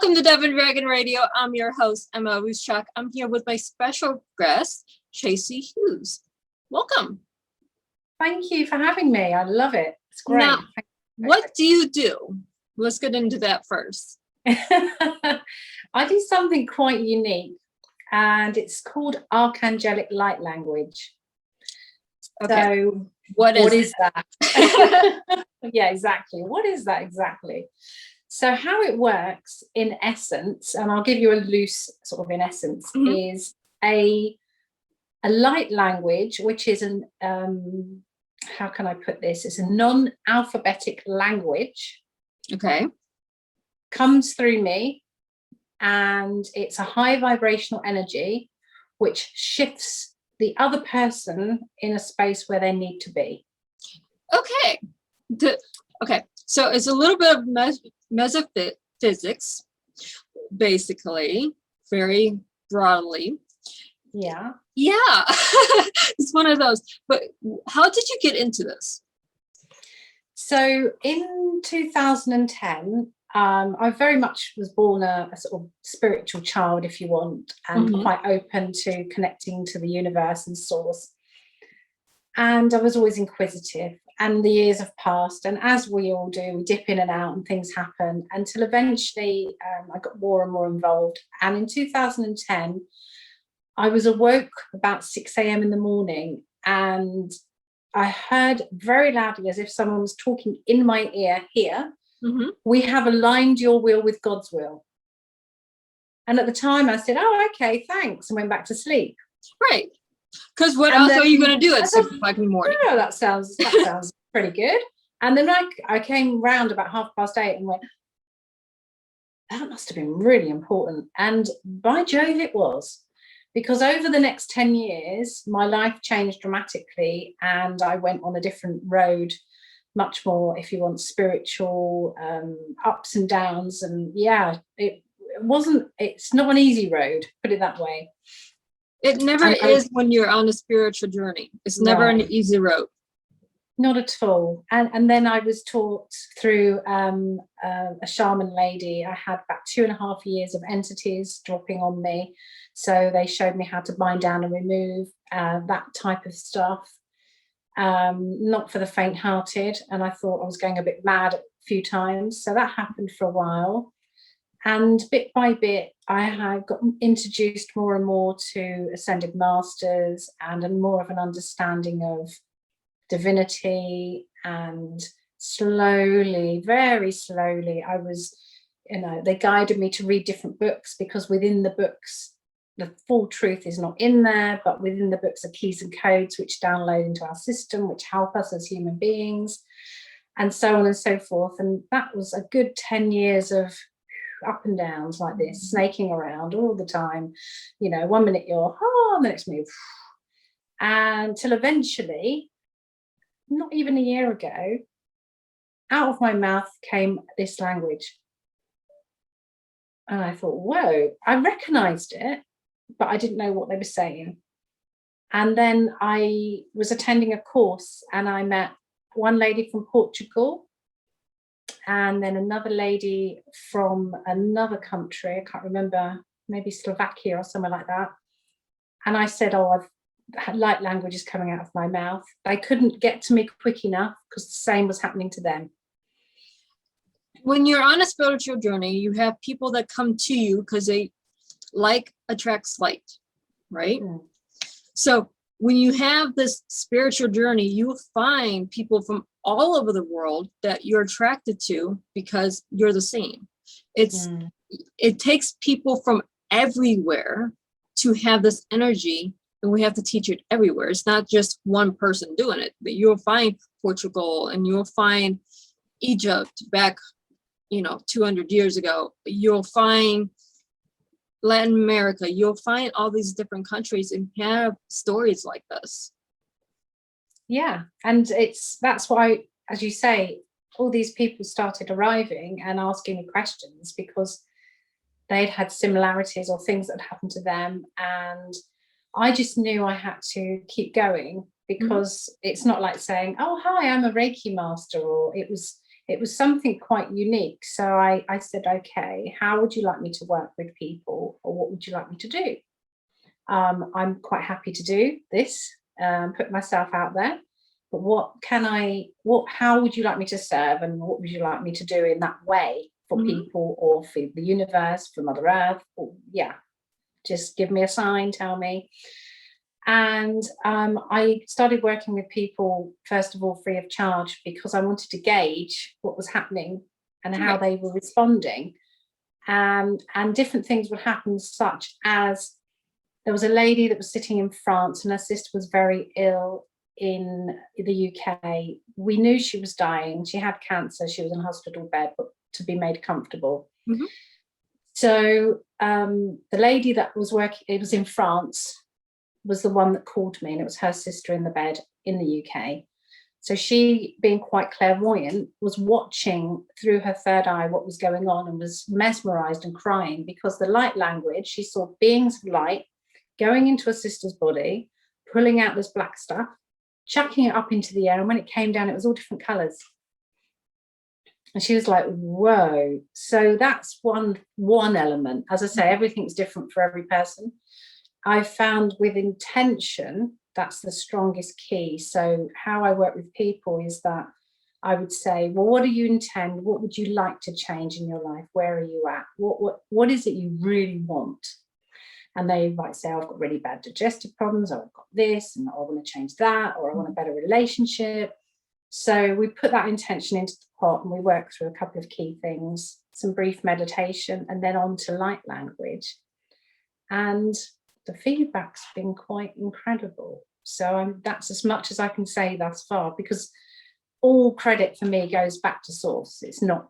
Welcome to Devon Dragon Radio. I'm your host, M.L.Ruscsak. I'm here with my special guest, Tracy Hughes. Welcome. Thank you for having me. I love it. It's great. Now, what do you do? Let's get into that first. I do something quite unique, and it's called Archangelic Light Language. Okay. So what is that? Yeah, exactly. What is that exactly? So how it works in essence, and I'll give you a loose sort of in essence, is a light language, which is an, how can I put this? It's a non-alphabetic language. Okay. Comes through me, and it's a high vibrational energy, which shifts the other person in a space where they need to be. Okay. Okay. So it's a little bit of metaphysics, basically, very broadly. Yeah. Yeah. It's one of those. But how did you get into this? So in 2010, I very much was born a sort of spiritual child, if you want, and quite open to connecting to the universe and source. And I was always inquisitive, and the years have passed, and as we all do, we dip in and out and things happen until eventually I got more and more involved. And in 2010, I was awoke about 6 a.m. in the morning, and I heard very loudly, as if someone was talking in my ear, here, we have aligned your will with God's will. And at the time I said, oh, okay, thanks, and went back to sleep. Right. Because what else are you going to do at 6 o'clock in the morning? Oh, that sounds pretty good. And then I came round about 8:30 and went, that must have been really important. And by Jove, it was. Because over the next 10 years, my life changed dramatically, and I went on a different road, much more, if you want, spiritual, ups and downs. And yeah, it's not an easy road, put it that way. It never is when you're on a spiritual journey. It's never an easy road. Not at all. And then I was taught through a shaman lady. I had about 2.5 years of entities dropping on me. So they showed me how to bind down and remove that type of stuff. Not for the faint-hearted. And I thought I was going a bit mad a few times. So that happened for a while. And bit by bit, I had got introduced more and more to ascended masters and more of an understanding of divinity. And slowly, very slowly, I was, they guided me to read different books, because within the books, the full truth is not in there, but within the books are keys and codes which download into our system, which help us as human beings, and so on and so forth. And that was a good 10 years of up and downs like this, snaking around all the time. 1 minute you're, the next minute, and till eventually, not even a year ago, out of my mouth came this language. And I thought, whoa, I recognized it, but I didn't know what they were saying. And then I was attending a course, and I met one lady from Portugal, and then another lady from another country, I can't remember, maybe Slovakia or somewhere like that. And I said, I've had light languages coming out of my mouth. They couldn't get to me quick enough because the same was happening to them. When you're on a spiritual journey, you have people that come to you because they like attracts light, right? So when you have this spiritual journey, you find people from all over the world that you're attracted to because you're the same. It takes people from everywhere to have this energy, and we have to teach it everywhere. It's not just one person doing it, but you'll find Portugal, and you'll find Egypt back, 200 years ago. You'll find Latin America. You'll find all these different countries and have stories like this. Yeah, and that's why, as you say, all these people started arriving and asking me questions because they'd had similarities or things that had happened to them, and I just knew I had to keep going, because it's not like saying, oh, hi, I'm a Reiki master, or it was it was something quite unique. So I said, okay, how would you like me to work with people, or what would you like me to do? I'm quite happy to do this, put myself out there, but how would you like me to serve, and what would you like me to do in that way for people, or for the universe, for Mother Earth? Or, yeah, just give me a sign, tell me. And I started working with people, first of all, free of charge, because I wanted to gauge what was happening and how they were responding. And different things would happen, such as there was a lady that was sitting in France, and her sister was very ill in the UK. We knew she was dying. She had cancer. She was in a hospital bed, but to be made comfortable. So the lady that was working, it was in France, was the one that called me, and it was her sister in the bed in the UK. So she, being quite clairvoyant, was watching through her third eye what was going on, and was mesmerized and crying, because the light language, she saw beings of light going into her sister's body, pulling out this black stuff, chucking it up into the air, and when it came down, it was all different colors. And she was like, whoa. So that's one element. As I say, everything's different for every person. I found with intention, that's the strongest key. So how I work with people is that I would say, well, what do you intend? What would you like to change in your life? Where are you at? What is it you really want? And they might say, oh, I've got really bad digestive problems, or I've got this, and I want to change that, or I want a better relationship. So we put that intention into the pot, and we work through a couple of key things, some brief meditation, and then on to light language. And the feedback's been quite incredible. So that's as much as I can say thus far, because all credit for me goes back to source. It's not,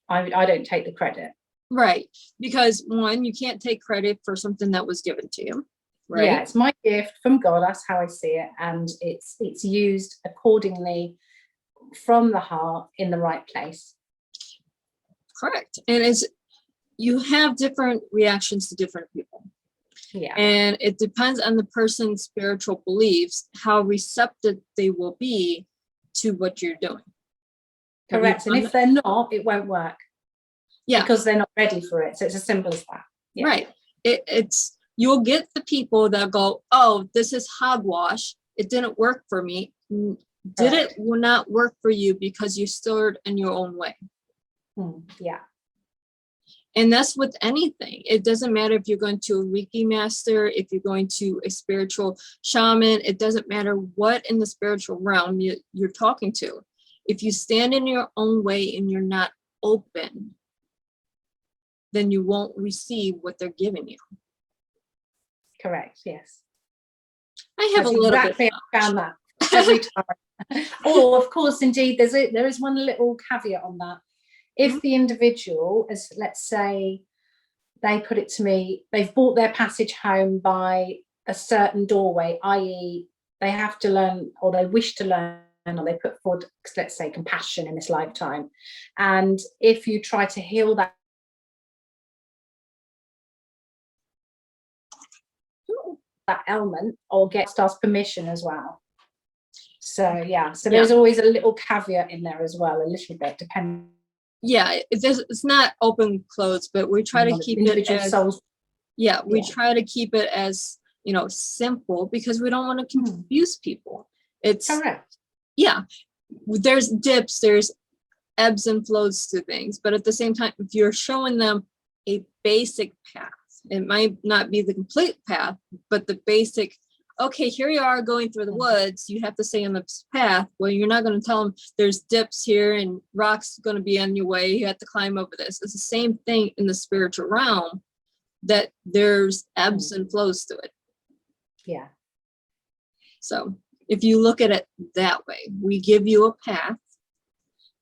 I don't take the credit. Right. Because one, you can't take credit for something that was given to you. Right. Yeah, it's my gift from God. That's how I see it. And it's used accordingly from the heart in the right place. Correct. And you have different reactions to different people. Yeah. And it depends on the person's spiritual beliefs, how receptive they will be to what you're doing. Correct. And if they're not, it won't work. Yeah. Because they're not ready for it. So it's as simple as that. Yeah. Right. You'll get the people that go, oh, this is hogwash. It didn't work for me. Did it will not work for you because you stored in your own way. Yeah. And that's with anything. It doesn't matter if you're going to a Reiki master, if you're going to a spiritual shaman, it doesn't matter what in the spiritual realm you're talking to. If you stand in your own way and you're not open, then you won't receive what they're giving you. Correct. Yes. I have a little exactly bit. I found that every time. Or, of course, indeed, there is one little caveat on that. If the individual, as let's say, they put it to me, they've bought their passage home by a certain doorway, i.e., they have to learn, or they wish to learn, or they put forward, let's say, compassion in this lifetime. And if you try to heal that element, or get us permission as well. So yeah, so there's always a little caveat in there as well, a little bit, depending. Yeah, it's not open closed, but we try to keep it as souls. Yeah, we try to keep it as, simple, because we don't want to confuse people. It's correct. Yeah, there's dips, there's ebbs and flows to things, but at the same time, if you're showing them a basic path, it might not be the complete path, but the basic, okay, here you are going through the woods, you have to stay on this path. Well, you're not going to tell them there's dips here and rocks going to be on your way, you have to climb over this. It's the same thing in the spiritual realm, that there's ebbs and flows to it. Yeah. So if you look at it that way, we give you a path,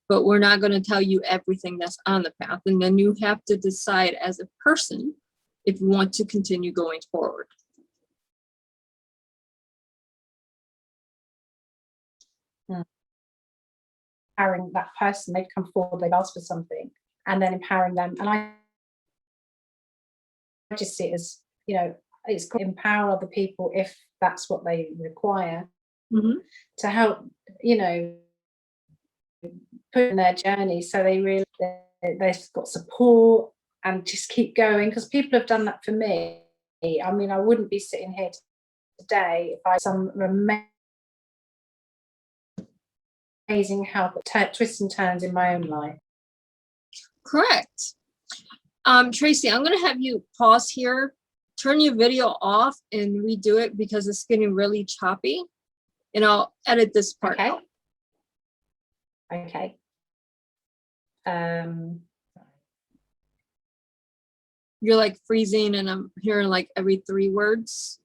but we're not going to tell you everything that's on the path. And then you have to decide as a person if you want to continue going forward. Empowering that person, they've come forward, they've asked for something, and then empowering them. And I just see it as, it's called empower other people if that's what they require, to help, put in their journey, so they've got support and just keep going, because people have done that for me. I mean, I wouldn't be sitting here today if I had some amazing help at twists and turns in my own life. Correct. Tracy, I'm going to have you pause here, turn your video off and redo it because it's getting really choppy, and I'll edit this part out. Okay. You're like freezing and I'm hearing like every 3 words.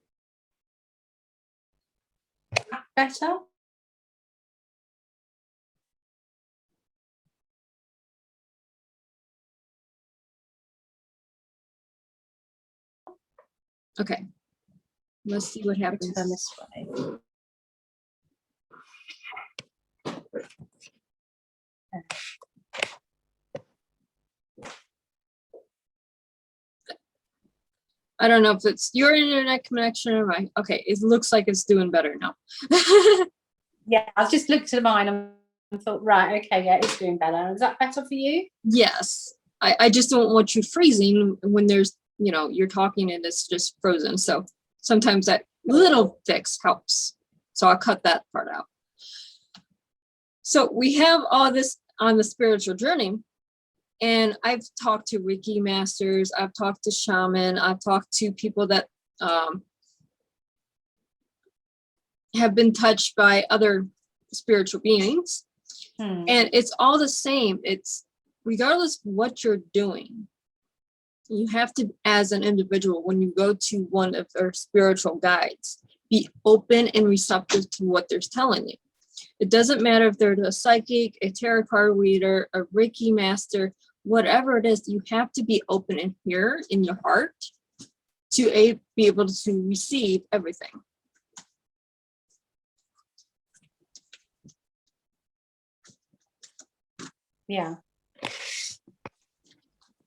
Better? Okay. Let's see what happens. Turn this way. I don't know if it's your internet connection or mine. Okay, it looks like it's doing better now. Yeah, I just looked at mine and thought, right, okay, yeah, it's doing better. Is that better for you? Yes. I just don't want you freezing when there's, you're talking and it's just frozen. So sometimes that little fix helps. So I'll cut that part out. So we have all this on the spiritual journey. And I've talked to Reiki masters, I've talked to shaman, I've talked to people that have been touched by other spiritual beings. And it's all the same. It's regardless of what you're doing, you have to, as an individual, when you go to one of their spiritual guides, be open and receptive to what they're telling you. It doesn't matter if they're a psychic, a tarot card reader, a Reiki master, whatever it is, you have to be open and hear in your heart to be able to receive everything. Yeah.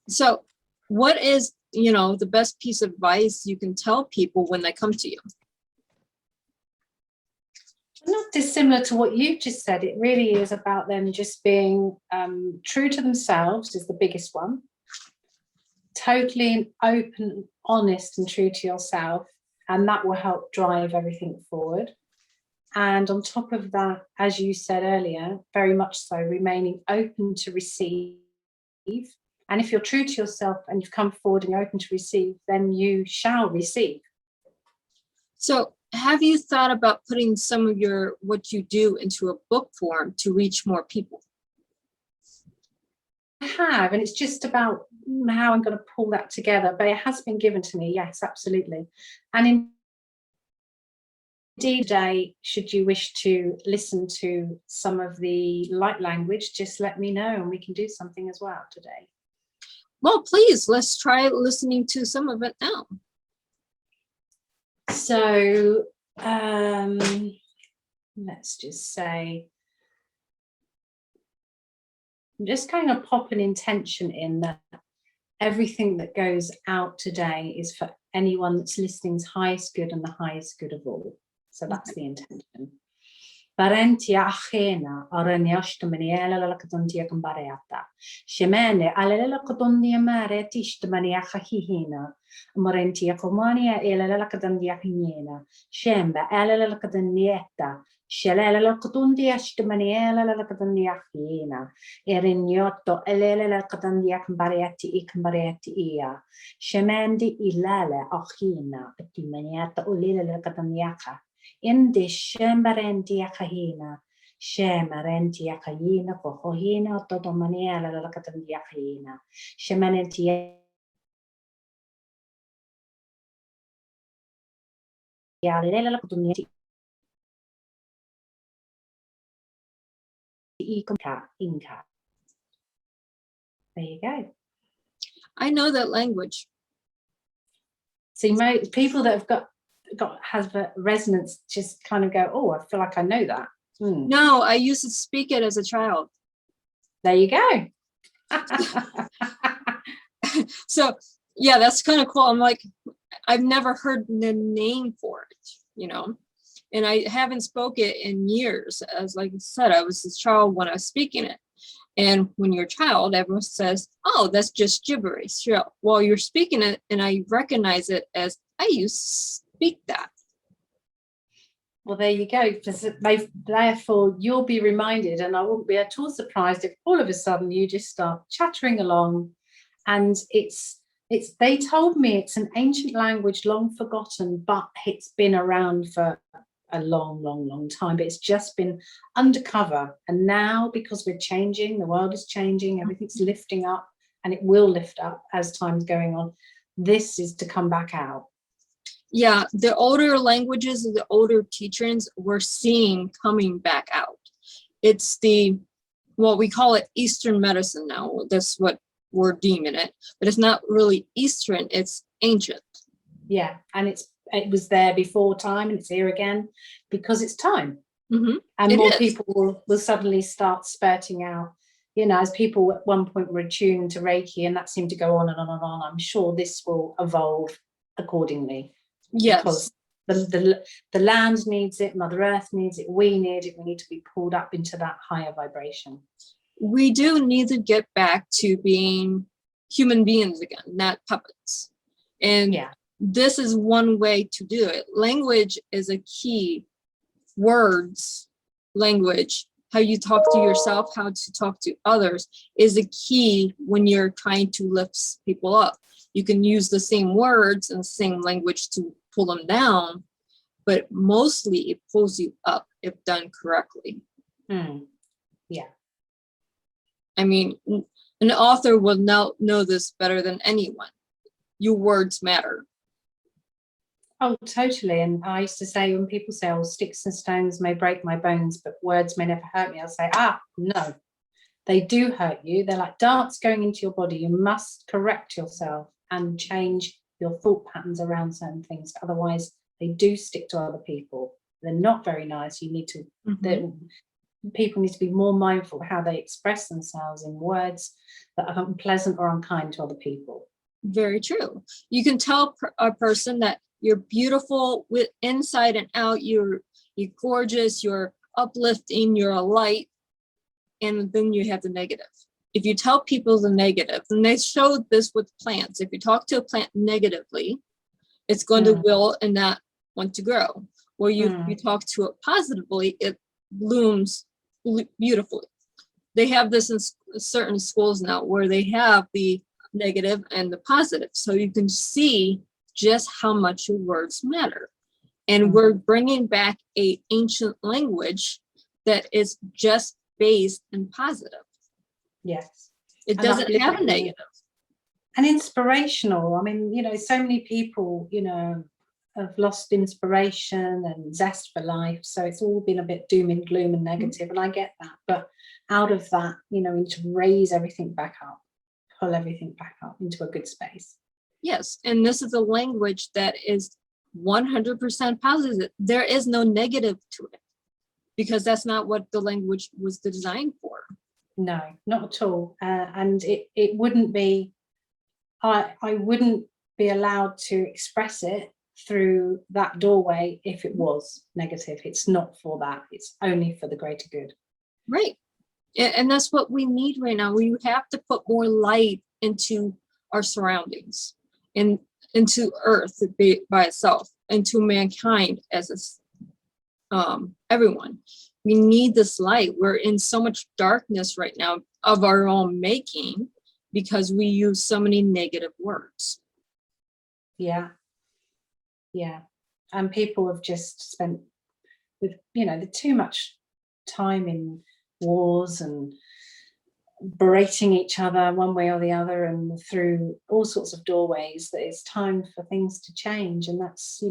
So what is, the best piece of advice you can tell people when they come to you? Not dissimilar to what you just said. It really is about them just being true to themselves is the biggest one. Totally open, honest and true to yourself. And that will help drive everything forward. And on top of that, as you said earlier, very much so, remaining open to receive. And if you're true to yourself and you've come forward and open to receive, then you shall receive. So have you thought about putting some of what you do into a book form to reach more people? I have, and it's just about how I'm going to pull that together, but it has been given to me, yes, absolutely. And indeed, today, should you wish to listen to some of the light language, just let me know and we can do something as well today. Well, please, let's try listening to some of it now. So let's just say, I'm just kind of pop an intention in that everything that goes out today is for anyone that's listening's highest good and the highest good of all. So that's the intention. Parentia ajena araniashta maniela la kadondia cambareata. Shemene alela kadondia mare tishta mania hahina. Morentia comania ela la kadondia hinena. Shemba alela la kadonieta. Shelele la kadondia stamaniela la kadondia hina. Erinyoto elele la kadondia cambareati ia. Shemendi ilale achina. Timaniata ulele la kadoniaka. Indi shembarentia kahina, shemarentia kahina, kohohina, todomaniela la katandia kahina, shemarentia la katandia inka. There you go. I know that language. See, most people that have got has a resonance just kind of go, oh, I feel like I know that. No, I used to speak it as a child. There you go. So yeah, that's kind of cool. I'm like, I've never heard the name for it, And I haven't spoken in years. As like I said, I was a child when I was speaking it. And when you're a child, everyone says, oh, that's just gibberish. Yeah. Well, you're speaking it, and I recognize it as I used to speak that. Well, there you go. Therefore, you'll be reminded, and I wouldn't be at all surprised if all of a sudden you just start chattering along. And they told me it's an ancient language, long forgotten, but it's been around for a long, long, long time. But it's just been undercover. And now, because we're changing, the world is changing, everything's lifting up, and it will lift up as time's going on. This is to come back out. Yeah, the older languages, the older teachings we're seeing coming back out. It's well, we call it Eastern medicine now. That's what we're deeming it, but it's not really Eastern, it's ancient. Yeah, and it was there before time, and it's here again because it's time. Mm-hmm. And more people will suddenly start spurting out, as people at one point were attuned to Reiki, and that seemed to go on and on and on. I'm sure this will evolve accordingly. Yes. Because the land needs it, Mother Earth needs it, we need it. We need to be pulled up into that higher vibration. We do need to get back to being human beings again, not puppets. And this is one way to do it. Language is a key. Words, language, how you talk to yourself, how to talk to others is a key when you're trying to lift people up. You can use the same words and the same language to pull them down, but mostly it pulls you up if done correctly. Yeah. I mean, an author will know this better than anyone. Your words matter. Oh, totally. And I used to say, when people say, oh, sticks and stones may break my bones, but words may never hurt me, I'll say, no, they do hurt you. They're like darts going into your body. You must correct yourself and change your thought patterns around certain things. Otherwise, they do stick to other people. They're not very nice. You need to, people need to be more mindful of how they express themselves in words that are unpleasant or unkind to other people. Very true. You can tell a person that you're beautiful with inside and out. You're gorgeous. You're uplifting. You're a light. And then you have the negative. If you tell people the negative, and they showed this with plants, if you talk to a plant negatively, it's going to will and not want to grow. Or you talk to it positively, it blooms beautifully. They have this in certain schools now where they have the negative and the positive. So you can see just how much your words matter. And we're bringing back an ancient language that is just based in positive. Yes. It doesn't have a negative. And inspirational. I mean, so many people, have lost inspiration and zest for life. So it's all been a bit doom and gloom and negative, and I get that. But out of that, we need to raise everything back up, pull everything back up into a good space. Yes. And this is a language that is 100% positive. There is no negative to it because that's not what the language was designed for. No, not at all. And it wouldn't be, I wouldn't be allowed to express it through that doorway if it was negative. It's not for that. It's only for the greater good. Right. And that's what we need right now. We have to put more light into our surroundings and into Earth by itself, into mankind as everyone. We need this light. We're in so much darkness right now of our own making because we use so many negative words. Yeah. And people have just spent with, too much time in wars and berating each other one way or the other and through all sorts of doorways, that it's time for things to change. And that's,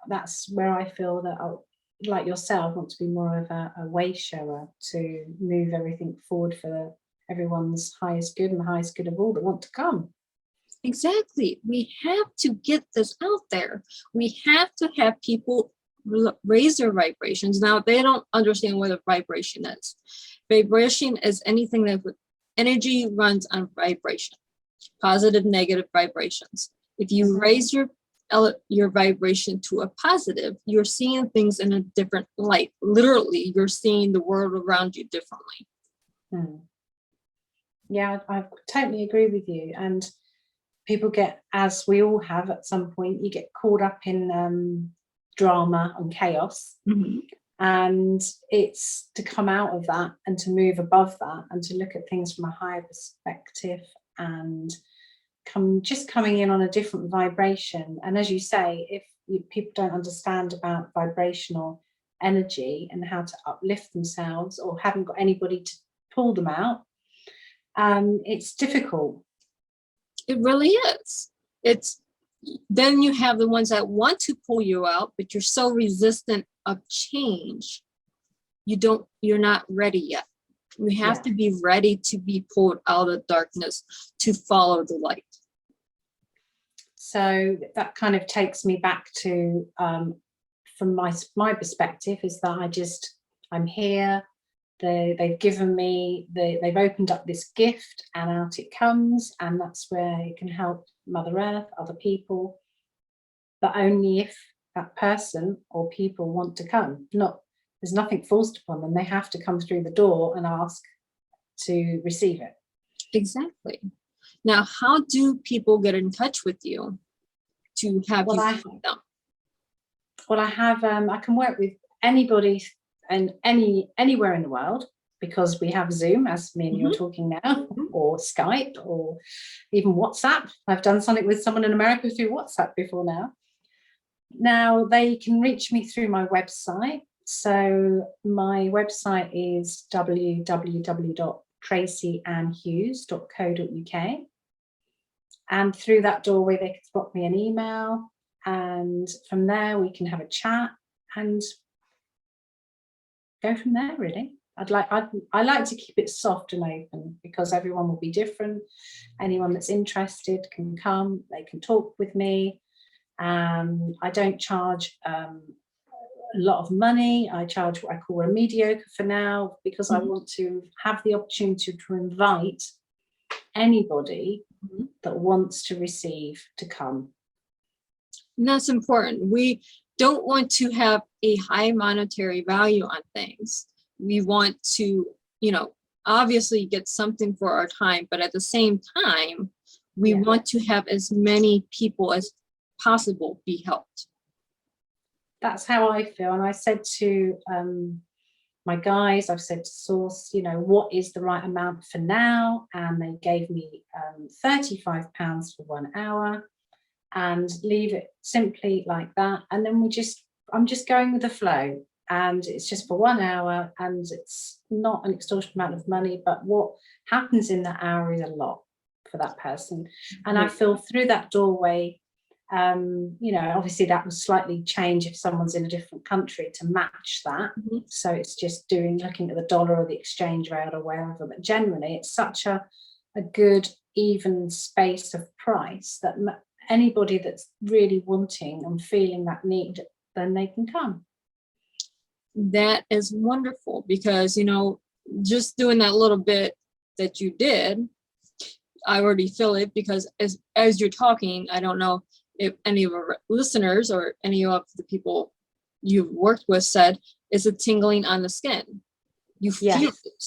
that's where I feel that I, like yourself, want to be more of a way shower to move everything forward for everyone's highest good and the highest good of all that want to come. Exactly. We have to get this out there. We have to have people raise their vibrations. Now, they don't understand what a vibration is. Vibration is anything that energy runs on vibration, positive, negative vibrations. If you raise your your vibration to a positive, you're seeing things in a different light. Literally, you're seeing the world around you differently. Yeah, I totally agree with you. And people get, as we all have at some point, you get caught up in drama and chaos. And it's to come out of that and to move above that and to look at things from a higher perspective and coming in on a different vibration. And as you say, if people don't understand about vibrational energy and how to uplift themselves, or haven't got anybody to pull them out, it's difficult. It really is. Then you have the ones that want to pull you out, but you're so resistant of change. You're not ready yet. You have to be ready to be pulled out of darkness to follow the light. So that kind of takes me back to, from my perspective, is that I'm here. They've given me, they've opened up this gift, and out it comes, and that's where it can help Mother Earth, other people, but only if that person or people want to come. There's nothing forced upon them. They have to come through the door and ask to receive it. Exactly. Now, how do people get in touch with you to have you help them? Well, I can work with anybody and anywhere in the world, because we have Zoom, as me and you're talking now, or Skype, or even WhatsApp. I've done something with someone in America through WhatsApp before now. Now they can reach me through my website. So my website is www.tracyhughes.co.uk, and through that doorway they can drop me an email, and from there we can have a chat and go from there, really. I like to keep it soft and open, because everyone will be different. Anyone that's interested can come, they can talk with me. I don't charge a lot of money. I charge what I call a mediocre for now, because I want to have the opportunity to invite anybody that wants to receive to come. And that's important. We don't want to have a high monetary value on things. We want to, obviously get something for our time, but at the same time, we want to have as many people as possible be helped. That's how I feel. And I said to my guys, I've said to Source, what is the right amount for now? And they gave me £35 for 1 hour, and leave it simply like that. And then I'm just going with the flow, and it's just for 1 hour, and it's not an extortionate amount of money, but what happens in that hour is a lot for that person. And I feel through that doorway, obviously that will slightly change if someone's in a different country to match that. So it's just looking at the dollar or the exchange rate or wherever, but generally it's such a good even space of price that anybody that's really wanting and feeling that need, then they can come. That is wonderful, because just doing that little bit that you did, I already feel it, because as you're talking, I don't know if any of our listeners or any of the people you've worked with said, it's a tingling on the skin. You feel it.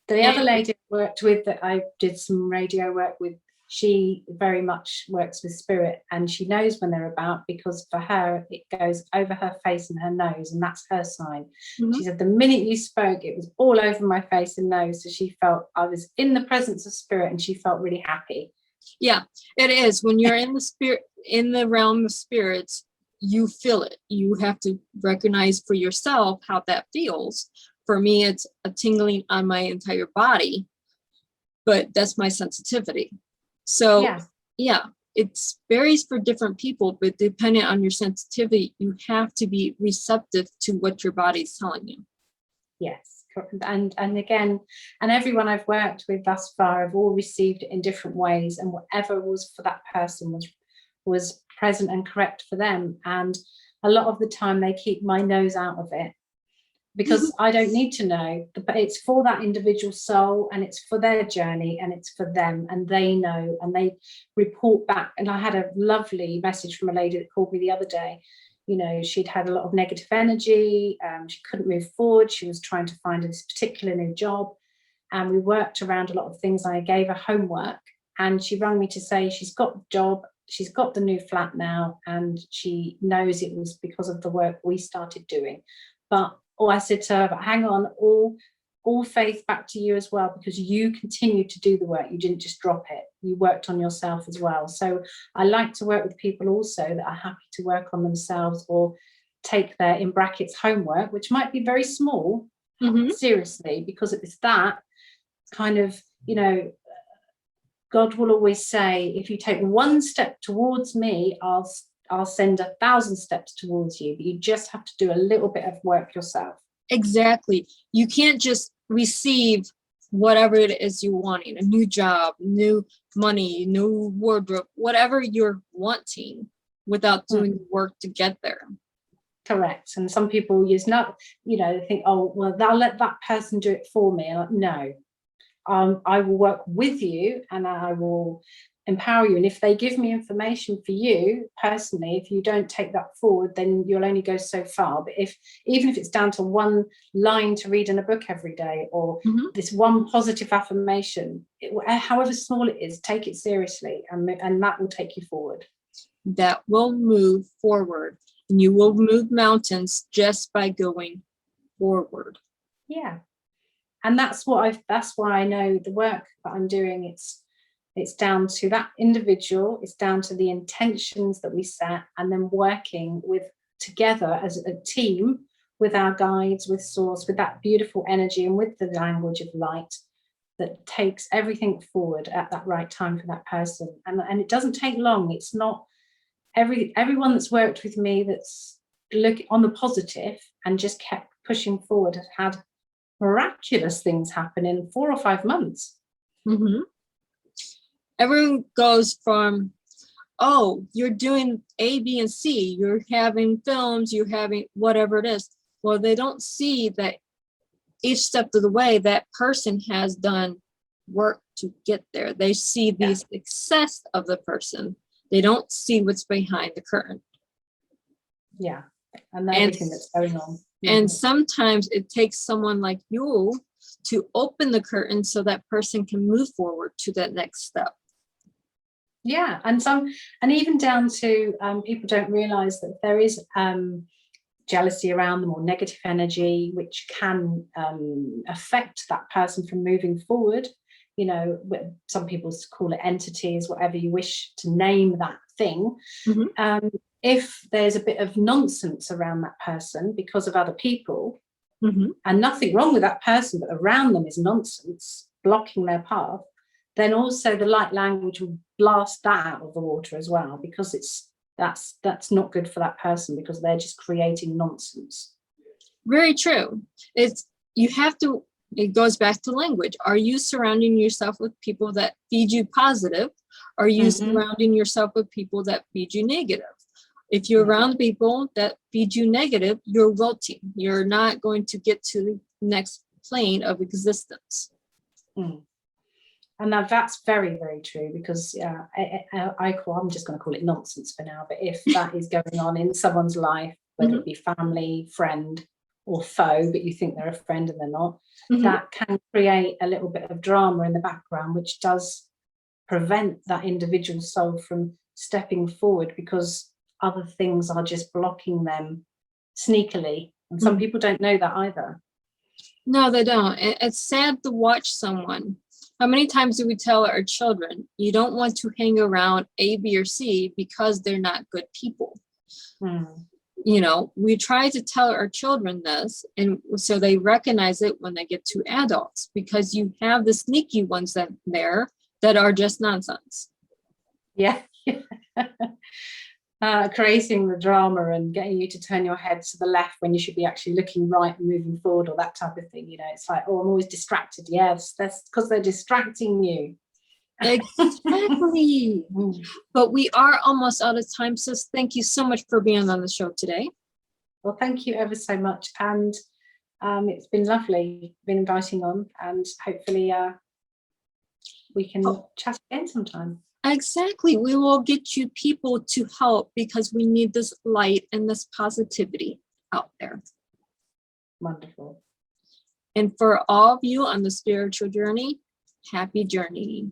The other lady I worked with, that I did some radio work with, she very much works with spirit, and she knows when they're about, because for her it goes over her face and her nose, and that's her sign. She said the minute you spoke, it was all over my face and nose, so she felt I was in the presence of spirit, and she felt really happy. Yeah, it is. When you're in the spirit, in the realm of spirits, you feel it. You have to recognize for yourself how that feels. For me, it's a tingling on my entire body, but that's my sensitivity. So it varies for different people, but depending on your sensitivity, you have to be receptive to what your body's telling you. Yes, and again, and everyone I've worked with thus far have all received it in different ways, and whatever was for that person was present and correct for them. And a lot of the time they keep my nose out of it, because I don't need to know, but it's for that individual soul, and it's for their journey, and it's for them, and they know, and they report back. And I had a lovely message from a lady that called me the other day. You know, she'd had a lot of negative energy, she couldn't move forward, she was trying to find this particular new job, and we worked around a lot of things. I gave her homework, and she rang me to say she's got the job, she's got the new flat now, and she knows it was because of the work we started doing. But I said to her, but hang on, all faith back to you as well, because you continued to do the work. You didn't just drop it. You worked on yourself as well. So I like to work with people also that are happy to work on themselves, or take their, in brackets, homework, which might be very small, seriously, because it's that kind of, you know, God will always say, if you take one step towards me, I'll send 1,000 steps towards you, but you just have to do a little bit of work yourself. Exactly. You can't just receive whatever it is you're wanting, a new job, new money, new wardrobe, whatever you're wanting, without doing the work to get there. Correct. And some people use not, you know, think, oh, well, they'll let that person do it for me. Like, no, I will work with you, and I will empower you. And if they give me information for you personally, if you don't take that forward, then you'll only go so far. But even if it's down to one line to read in a book every day, or this one positive affirmation, however small it is, take it seriously, and that will take you forward. That will move forward, and you will move mountains just by going forward. Yeah. And that's why I know the work that I'm doing, it's down to that individual, it's down to the intentions that we set, and then working together as a team with our guides, with Source, with that beautiful energy, and with the language of light that takes everything forward at that right time for that person. And it doesn't take long. It's not everyone that's worked with me that's looking on the positive and just kept pushing forward has had miraculous things happen in 4 or 5 months. Everyone goes from, oh, you're doing A, B, and C, you're having films, you're having whatever it is. Well, they don't see that each step of the way that person has done work to get there. They see the success of the person. They don't see what's behind the curtain. Yeah, and everything that's going on. And sometimes it takes someone like you to open the curtain so that person can move forward to that next step. Yeah, and even down to people don't realize that there is jealousy around them, or negative energy, which can affect that person from moving forward. You know, some people call it entities, whatever you wish to name that thing. If there's a bit of nonsense around that person because of other people, and nothing wrong with that person, but around them is nonsense, blocking their path, then also the light language will blast that out of the water as well, because that's not good for that person, because they're just creating nonsense. Very true. It goes back to language. Are you surrounding yourself with people that feed you positive? Are you surrounding yourself with people that feed you negative? If you're around people that feed you negative, you're wilting. You're not going to get to the next plane of existence. And now that's very, very true, because I'm just going to call it nonsense for now. But if that is going on in someone's life, whether it be family, friend, or foe, but you think they're a friend and they're not, that can create a little bit of drama in the background, which does prevent that individual soul from stepping forward, because other things are just blocking them sneakily. And some people don't know that either. No, they don't. It's sad to watch someone. How many times do we tell our children, you don't want to hang around A, B, or C because they're not good people? You know, we try to tell our children this, and so they recognize it when they get to adults, because you have the sneaky ones that are just nonsense. Yeah. Creating the drama and getting you to turn your head to the left when you should be actually looking right and moving forward, or that type of thing. You know, it's like, oh, I'm always distracted. Yes, that's because they're distracting you. Exactly. But we are almost out of time, sis. Thank you so much for being on the show today. Well, thank you ever so much. And It's been lovely, been inviting on, and hopefully we can chat again sometime. Exactly. We will get you people to help because we need this light and this positivity out there. Wonderful. And for all of you on the spiritual journey, happy journey.